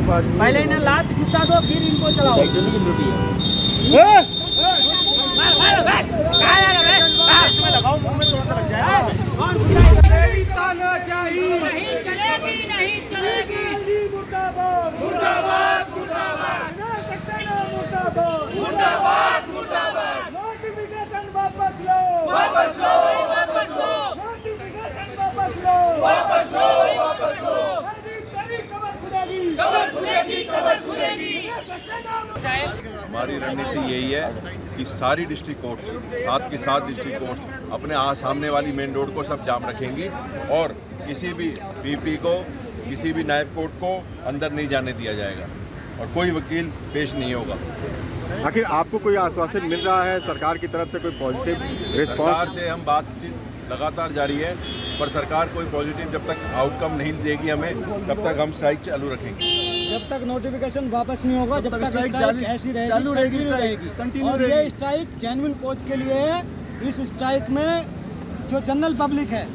पहले इन्हें लात जुटा दो, फिर इनको चलाओ। लगाओ मुंह में, थोड़ा सा लग जाएगा। नहीं चलेगी, नहीं चलेगी। मुर्दाबाद मुर्दाबाद मुर्दाबाद, मुर्दाबाद मुर्दाबाद मुर्दाबाद। नोटिफिकेशन वापस लो, वापस लो, वापस लो। नोटिफिकेशन वापस लो, वापस लो, वापस लो। तेरी कमर खुदेगी, कमर खुदेगी, कमर खुदेगी। हमारी रणनीति यही है कि सारी डिस्ट्रिक्ट कोर्ट्स, 7 की 7 डिस्ट्रिक्ट कोर्ट्स अपने सामने वाली मेन रोड को सब जाम रखेंगी और किसी भी पीपी को, किसी भी नायब कोर्ट को अंदर नहीं जाने दिया जाएगा और कोई वकील पेश नहीं होगा। आखिर आपको कोई आश्वासन मिल रहा है सरकार की तरफ से, कोई पॉजिटिव रिस्पॉन्स? सरकार से हम बातचीत लगातार जारी है, पर सरकार कोई पॉजिटिव जब तक आउटकम नहीं देगी हमें, तब तक हम स्ट्राइक चालू रखेंगे। जब तक नोटिफिकेशन वापस नहीं होगा, जब तक स्ट्राइक ऐसी रहेगी, चालू रहेगी। और ये स्ट्राइक जेन्युइन कोच के लिए है। इस स्ट्राइक में जो जनरल पब्लिक है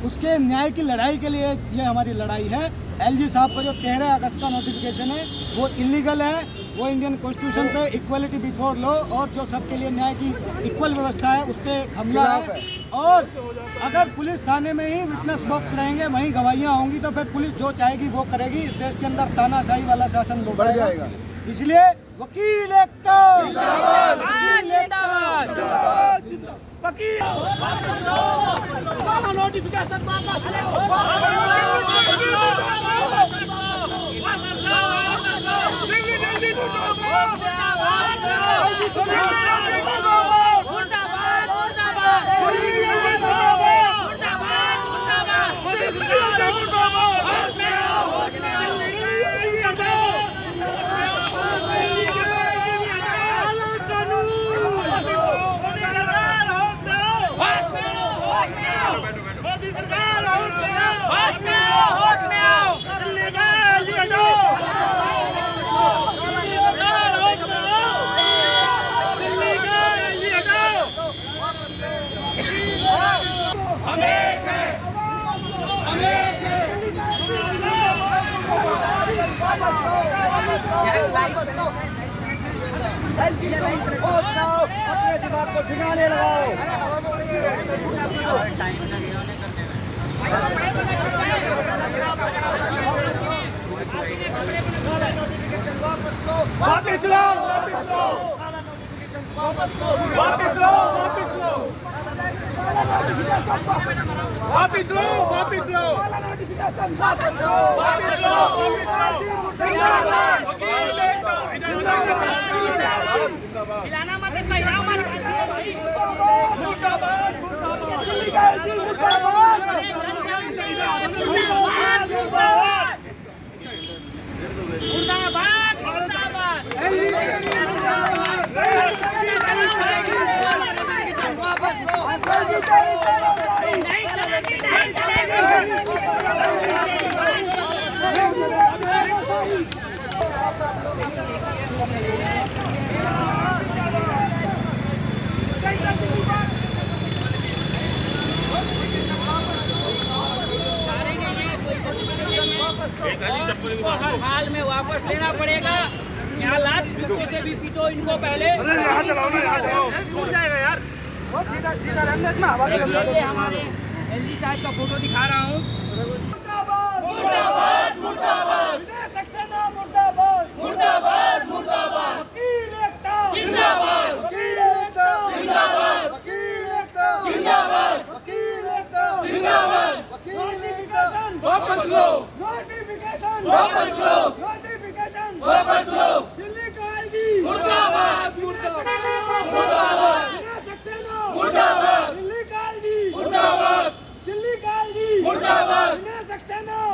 उसके न्याय की लड़ाई के लिए ये हमारी लड़ाई है। एलजी साहब का जो 13 अगस्त का नोटिफिकेशन है वो इलीगल है, वो इंडियन कॉन्स्टिट्यूशन पे इक्वलिटी बिफोर लॉ और जो सबके लिए न्याय की इक्वल व्यवस्था है उस पर हमला है। और अगर पुलिस थाने में ही विटनेस बॉक्स रहेंगे, वहीं गवाहियाँ होंगी, तो फिर पुलिस जो चाहेगी वो करेगी। इस देश के अंदर तानाशाही वाला शासन बढ़ जाएगा। इसलिए वकील एकता, वकील एकता, वकील नोटिफिकेशन वापस लो, अपने दिमाग को ठिकाने लगाओ। वापस लो, वापस लो, वापस लो, वापस लो, वापस लो, वापस लो, वापस लो, वापस लो, वापस लो। हिलाना मत, इसका हिलाओ मत। मुर्दाबाद मुर्दाबाद मुर्दाबाद हर हाल में वापस लेना पड़ेगा। यहाँ लात जूते से भी पीटो इनको पहले। यहाँ चलाओ ना, यहाँ चलाओ, टूट जाएगा यार। सीधा सीधा रहने देना। हमारे एलजी साहब का फोटो दिखा रहा हूँ। मुर्दाबाद मुर्दाबाद मुर्दाबाद, मुर्दाबाद मुर्दाबाद मुर्दाबाद। वकील एकता जिंदाबाद, वकील एकता जिंदाबाद, वकील एकता जिंदाबाद, वकील एकता जिंदाबाद। नोटिफिकेशन वापस लो, नोटिफिकेशन वापस लो, नोटिफिकेशन वापस लो। दिल्ली का एलजी मुर्दाबाद मुर्दाबाद मुर्दाबाद, मुर्दाबाद। दिल्ली का एलजी मुर्दाबाद, दिल्ली का एलजी मुर्दाबाद,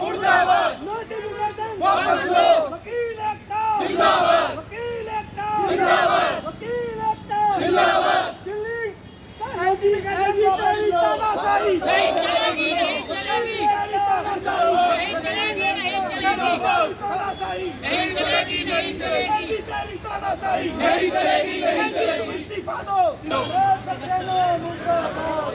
मुर्दाबाद। नोटिफिकेशन वापस लो, वकील एकता जिंदाबाद, वकील एकता जिंदाबाद, वकील एकता जिंदाबाद। दिल्ली का नोटिफिकेशन वापस लो। तानाशाही नहीं चलेगी, नहीं चलेगी, तानाशाही नहीं चलेगी, नहीं चलेगी, तानाशाही नहीं चलेगी, नहीं चलेगी, तानाशाही नहीं चलेगी, नहीं चलेगी। इस्तीफा दो। मुर्दाबाद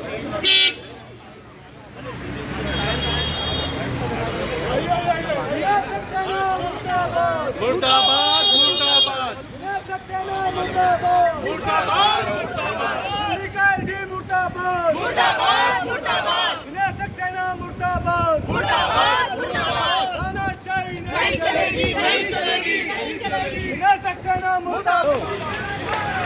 मुर्दाबाद मुर्दाबाद विनय सक्सेना मुर्दाबाद मुर्दाबाद मुर्दाबाद निकाल जी मुर्दाबाद मुर्दाबाद मुर्दाबाद विनय सक्सेना मुर्दाबाद मुर्दाबाद मुर्दाबाद तानाशाही नहीं चलेगी नहीं चलेगी नहीं चलेगी विनय सक्सेना मुर्दाबाद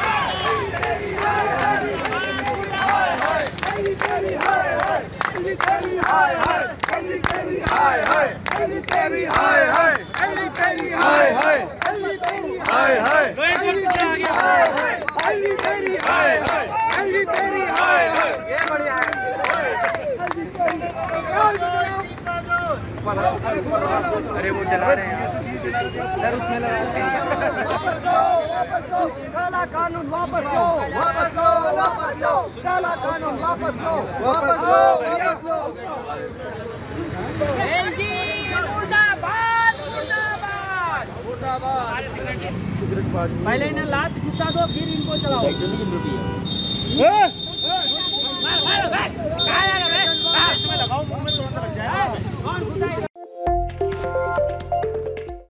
अरे वो चला रहे हैं सर उसमें काला कानून वापस लो वापस लो वापस लो काला कानून वापस लो वापस लो वापस लो एलजी मुर्दाबाद मुर्दाबाद मुर्दाबाद पहले इन्हें लात जूता दो फिर इनको चलाओ।